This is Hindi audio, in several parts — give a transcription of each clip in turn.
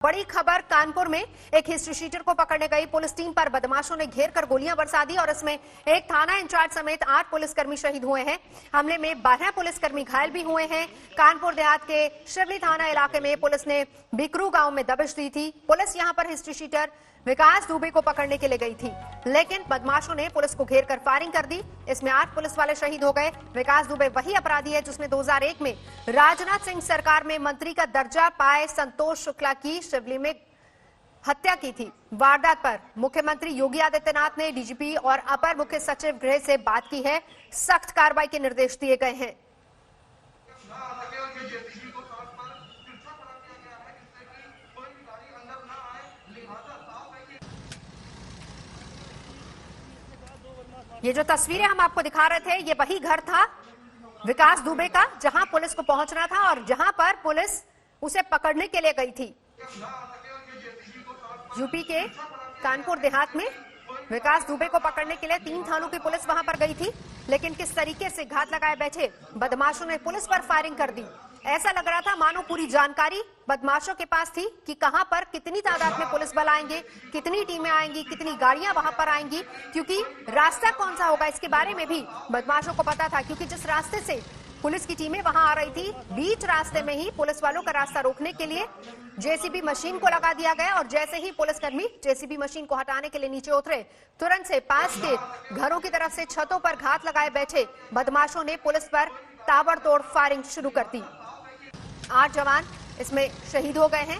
बड़ी खबर कानपुर में एक हिस्ट्री शीटर को पकड़ने गई पुलिस टीम पर बदमाशों ने घेर कर गोलियां बरसा दी और इसमें एक थाना इंचार्ज समेत 8 पुलिसकर्मी शहीद हुए हैं। हमले में 12 पुलिसकर्मी घायल भी हुए हैं। कानपुर देहात के शिवली थाना इलाके में पुलिस ने बिकरू गांव में दबिश दी थी। पुलिस यहां पर हिस्ट्री शीटर विकास दुबे को पकड़ने के लिए गई थी, लेकिन बदमाशों ने पुलिस को घेर कर फायरिंग कर दी। इसमें 8 पुलिस वाले शहीद हो गए। विकास दुबे वही अपराधी है जिसने 2001 में राजनाथ सिंह सरकार में मंत्री का दर्जा पाए संतोष शुक्ला की शिवली में हत्या की थी। वारदात पर मुख्यमंत्री योगी आदित्यनाथ ने डीजीपी और अपर मुख्य सचिव गृह से बात की है। सख्त कार्रवाई के निर्देश दिए गए हैं। ये जो तस्वीरें हम आपको दिखा रहे थे, ये वही घर था विकास दुबे का जहां पुलिस को पहुंचना था और जहां पर पुलिस उसे पकड़ने के लिए गई थी। यूपी के कानपुर देहात में विकास दुबे को पकड़ने के लिए 3 थानों की पुलिस वहां पर गई थी, लेकिन किस तरीके से घात लगाए बैठे बदमाशों ने पुलिस पर फायरिंग कर दी। ऐसा लग रहा था मानो पूरी जानकारी बदमाशों के पास थी कि कहां पर कितनी तादाद में पुलिस बल आएंगे, कितनी टीमें आएंगी, कितनी गाड़ियां वहां पर आएंगी, क्योंकि रास्ता कौन सा होगा इसके बारे में भी बदमाशों को पता था। क्योंकि जिस रास्ते से पुलिस की टीमें वहां आ रही थी, बीच रास्ते में ही पुलिस वालों का रास्ता रोकने के लिए जेसीबी मशीन को लगा दिया गया और जैसे ही पुलिसकर्मी जेसीबी मशीन को हटाने के लिए नीचे उतरे, तुरंत से पास के घरों की तरफ से छतों पर घात लगाए बैठे बदमाशों ने पुलिस पर ताबड़तोड़ फायरिंग शुरू कर दी। 8 जवान इसमें शहीद हो गए हैं।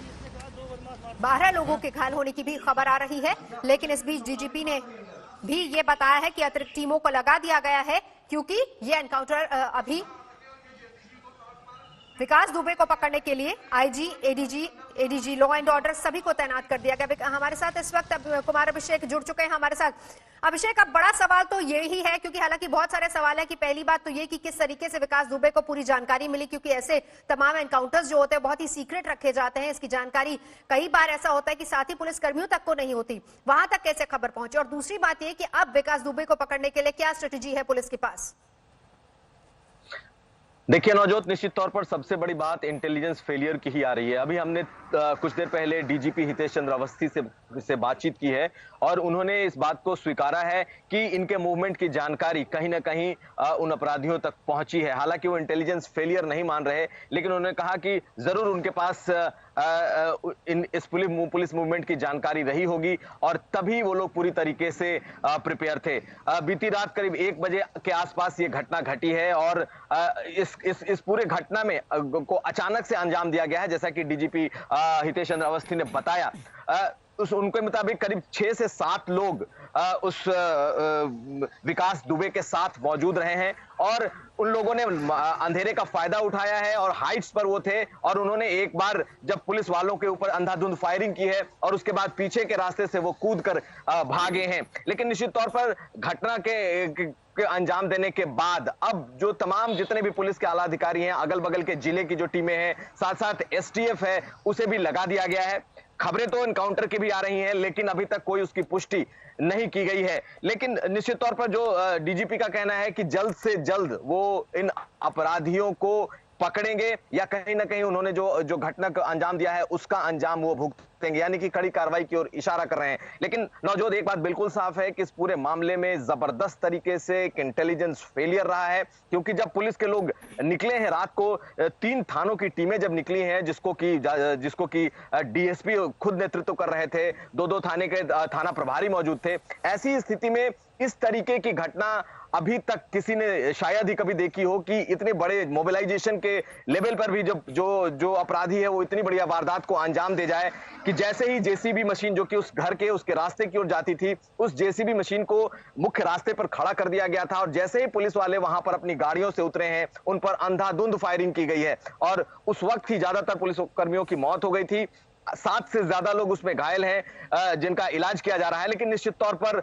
12 लोगों के घायल होने की भी खबर आ रही है, लेकिन इस बीच डीजीपी ने भी ये बताया है कि अतिरिक्त टीमों को लगा दिया गया है, क्योंकि ये एनकाउंटर अभी विकास दुबे को पकड़ने के लिए IG, ADG, law and order सभी को तैनात कर दिया गया। हमारे साथ इस वक्त कुमार अभिषेक जुड़ चुके हैं हमारे साथ। अभिषेक, अब बड़ा सवाल तो ये ही है, क्योंकि हालांकि बहुत सारे सवाल है कि पहली बात तो ये कि किस तरीके से विकास दुबे को पूरी जानकारी मिली, क्योंकि ऐसे तमाम एनकाउंटर्स जो होते हैं बहुत ही सीक्रेट रखे जाते हैं। इसकी जानकारी कई बार ऐसा होता है कि साथी पुलिस कर्मियों तक को नहीं होती, वहां तक कैसे खबर पहुंचे। और दूसरी बात यह कि अब विकास दुबे को पकड़ने के लिए क्या स्ट्रेटेजी है पुलिस के पास? देखिए नवजोत, निश्चित तौर पर सबसे बड़ी बात इंटेलिजेंस फेलियर की ही आ रही है। अभी हमने कुछ देर पहले डीजीपी हितेश चंद्र अवस्थी से बातचीत की है और उन्होंने इस बात को स्वीकारा है कि इनके मूवमेंट की जानकारी कहीं ना कहीं उन अपराधियों तक पहुंची है। हालांकि वो इंटेलिजेंस फेलियर नहीं मान रहे, लेकिन उन्होंने कहा कि जरूर उनके पास इस पुलिस मूवमेंट की जानकारी रही होगी और तभी वो लोग पूरी तरीके से प्रिपेयर थे। बीती रात करीब 1 बजे के आसपास ये घटना घटी है और इस पूरे घटना में को अचानक से अंजाम दिया गया है। जैसा कि डीजीपी हितेश चंद्र अवस्थी ने बताया, उनके मुताबिक करीब 6 से 7 लोग उस विकास दुबे के साथ मौजूद रहे हैं और उन लोगों ने अंधेरे का फायदा उठाया है और हाइट्स पर वो थे और उन्होंने एक बार जब पुलिस वालों के ऊपर अंधाधुंध फायरिंग की है और उसके बाद पीछे के रास्ते से वो कूद कर भागे हैं। लेकिन निश्चित तौर पर घटना के अंजाम देने के बाद अब जो तमाम जितने भी पुलिस के आला अधिकारी हैं, अगल बगल के जिले की जो टीमें हैं, साथ साथ एसटीएफ है, उसे भी लगा दिया गया है। खबरें तो एनकाउंटर की भी आ रही हैं, लेकिन अभी तक कोई उसकी पुष्टि नहीं की गई है। लेकिन निश्चित तौर पर जो डीजीपी का कहना है कि जल्द से जल्द वो इन अपराधियों को पकड़ेंगे या कहीं ना कहीं उन्होंने जो घटना को अंजाम दिया है उसका अंजाम वो भुगतेंगे, यानी कि कड़ी कार्रवाई की ओर इशारा कर रहे हैं। लेकिन नवजोत, एक बात बिल्कुल साफ है कि इस पूरे मामले में जबरदस्त तरीके से एक इंटेलिजेंस फेलियर रहा है, क्योंकि जब पुलिस के लोग निकले हैं रात को, 3 थानों की टीमें जब निकली हैं, जिसको कि डीएसपी खुद नेतृत्व कर रहे थे, 2-2 थाने के थाना प्रभारी मौजूद थे। ऐसी स्थिति में इस तरीके की घटना अभी तक किसी ने शायद ही कभी देखी हो कि इतने बड़े मोबिलाइजेशन के लेवल पर भी जो अपराधी है वो इतनी बढ़िया वारदात को अंजाम दे जाए कि जैसे ही जेसीबी मशीन जो कि उस घर के उसके रास्ते की ओर जाती थी, उस जेसीबी मशीन को मुख्य रास्ते पर खड़ा कर दिया गया था और जैसे ही पुलिस वाले वहां पर अपनी गाड़ियों से उतरे हैं, उन पर अंधाधुंध फायरिंग की गई है और उस वक्त ही ज्यादातर पुलिस कर्मियों की मौत हो गई थी। 7 से ज्यादा लोग उसमें घायल हैं जिनका इलाज किया जा रहा है। लेकिन निश्चित तौर पर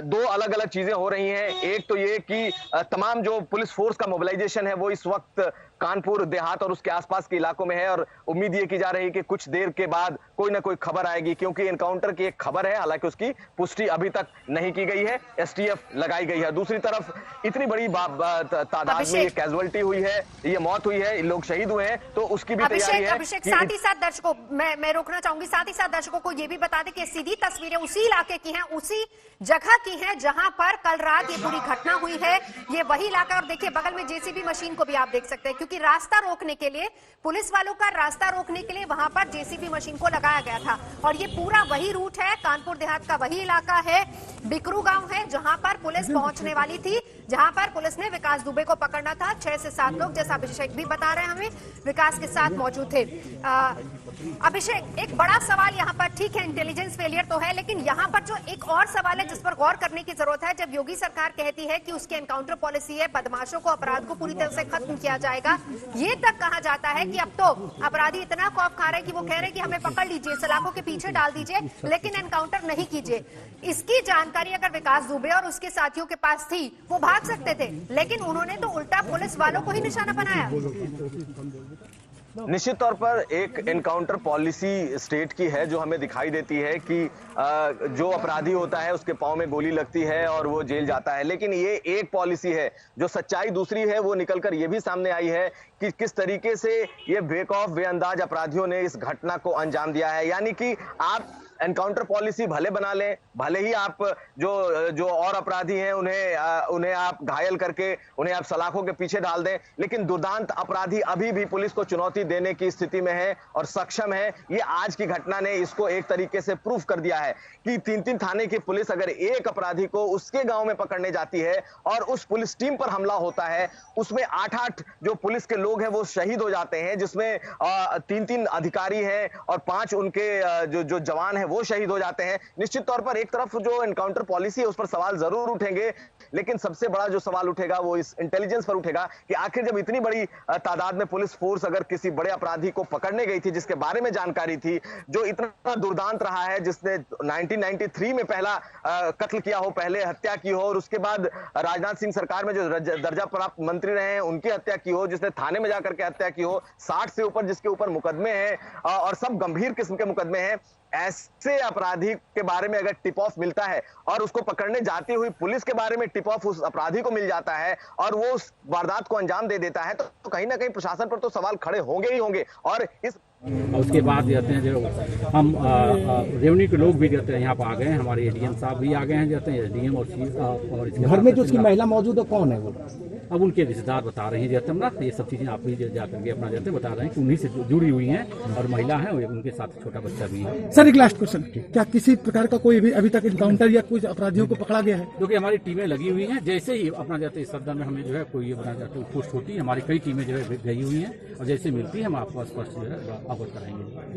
2 अलग अलग चीजें हो रही हैं। एक तो ये कि तमाम जो पुलिस फोर्स का मोबिलाइजेशन है वो इस वक्त कानपुर देहात और उसके आसपास के इलाकों में है और उम्मीद ये की जा रही है कि कुछ देर के बाद कोई ना कोई खबर आएगी, क्योंकि एनकाउंटर की एक खबर है, हालांकि उसकी पुष्टि अभी तक नहीं की गई है। एसटीएफ लगाई गई है। दूसरी तरफ इतनी बड़ी तादाद में ये कैजुअलिटी हुई है, ये मौत हुई है, लोग शहीद हुए हैं, तो उसकी भी तैयारी है। अभिषेक, साथ ही साथ दर्शकों मैं रोकना चाहूंगी, साथ ही साथ दर्शकों को ये भी बता दें कि सीधी तस्वीरें उसी इलाके की हैं, उसी जगह की हैं जहां पर कल रात ये पूरी घटना हुई है। ये वही इलाका, और देखिए बगल में जेसीबी मशीन को भी आप देख सकते हैं, क्योंकि रास्ता रोकने के लिए, पुलिस वालों का रास्ता रोकने के लिए वहां पर जेसीबी मशीन को लगाया गया था। और ये पूरा वही रूट है, कानपुर देहात का वही इलाका है, बिकरू गांव है, जहां पर पुलिस पहुंचने वाली थी, जहां पर पुलिस ने विकास दुबे को पकड़ना था। 6 से 7 लोग, जैसा अभिषेक भी बता रहे हैं, हमें विकास के साथ मौजूद थे। अभिषेक, एक बड़ा सवाल यहाँ पर, ठीक है इंटेलिजेंस फेलियर तो है, लेकिन यहाँ पर जो एक और सवाल है जिस पर गौर करने की जरूरत है, जब योगी सरकार कहती है कि उसकी एनकाउंटर पॉलिसी है, बदमाशों को, अपराध को पूरी तरह से खत्म किया जाएगा, ये तक कहा जाता है कि अब तो अपराधी इतना खौफ खा रहे हैं कि वो कह रहे हैं कि हमें पकड़ लीजिए, सलाखों के पीछे डाल दीजिए, लेकिन एनकाउंटर नहीं कीजिए। इसकी जानकारी अगर विकास दुबे और उसके साथियों के पास थी, वो भाग सकते थे, लेकिन उन्होंने तो उल्टा पुलिस वालों को ही निशाना बनाया। निश्चित तौर पर एक एनकाउंटर पॉलिसी स्टेट की है, जो हमें दिखाई देती है कि जो अपराधी होता है उसके पांव में गोली लगती है और वो जेल जाता है, लेकिन ये एक पॉलिसी है। जो सच्चाई दूसरी है वो निकलकर ये भी सामने आई है कि किस तरीके से ये बेखौफ बेअंदाज अपराधियों ने इस घटना को अंजाम दिया है। यानी कि आप एनकाउंटर पॉलिसी भले बना लें, भले ही आप जो और अपराधी हैं उन्हें आप घायल करके उन्हें आप सलाखों के पीछे डाल दें, लेकिन दुर्दांत अपराधी अभी भी पुलिस को चुनौती देने की स्थिति में है और सक्षम है। ये आज की घटना ने इसको एक तरीके से प्रूफ कर दिया है कि 3-3 थाने की पुलिस अगर एक अपराधी को उसके गांव में पकड़ने जाती है और उस पुलिस टीम पर हमला होता है, उसमें 8-8 जो पुलिस के लोग हैं वो शहीद हो जाते हैं, जिसमें 3-3 अधिकारी हैं और 5 उनके जो जवान हैं वो शहीद हो जाते हैं। निश्चित तौर पर एक तरफ जो एनकाउंटर पॉलिसी है उस पर सवाल जरूर उठेंगे, लेकिन सबसे बड़ा जो सवाल उठेगा वो इस इंटेलिजेंस पर उठेगा कि आखिर जब इतनी बड़ी तादाद में पुलिस फोर्स अगर किसी बड़े अपराधी को पकड़ने गई थी, जिसके बारे में जानकारी थी, जो इतना दुर्दांत रहा है, जिसने 1993 में पहला कत्ल किया हो, पहले हत्या की हो, और उसके बाद राजनाथ सिंह सरकार में जो दर्जा प्राप्त मंत्री रहे हैं उनकी हत्या की हो, जिसने थाने में जाकर के हत्या की हो, 60 से ऊपर जिसके ऊपर मुकदमे हैं और सब गंभीर किस्म के मुकदमे हैं, ऐसे अपराधी के बारे में अगर टिप ऑफ मिलता है और उसको पकड़ने जाती हुई पुलिस के बारे में टिप ऑफ उस अपराधी को मिल जाता है और वो उस वारदात को अंजाम दे देता है, तो कहीं ना कहीं प्रशासन पर तो सवाल खड़े होंगे ही होंगे। और उसके बाद जाते हैं जो हम रेवेन्यू के लोग भी जाते हैं, यहाँ पर आ गए हैं, हमारे एडीएम साहब भी आ गए हैं, जाते हैं एसडीएम और घर में जो उसकी महिला मौजूद है कौन है वो? अब उनके रिश्तेदार बता रहे हैं, जाते हम ना ये सब चीजें आप भी जाकर के अपना जाते बता रहे हैं कि उन्हीं से जुड़ी हुई हैं और महिला है, उनके साथ छोटा बच्चा भी है। सर एक लास्ट क्वेश्चन, क्या किसी प्रकार का कोई भी अभी तक इनकाउंटर या कुछ अपराधियों को पकड़ा गया है? क्योंकि हमारी टीमें लगी हुई हैं, जैसे ही अपना जाते इस सदन में हमें जो है कोई अपना जाते पोस्ट होती है, हमारी कई टीमें जो है गई हुई हैं और जैसे मिलती है हम आपको स्पष्ट जो है अवगत कराएंगे।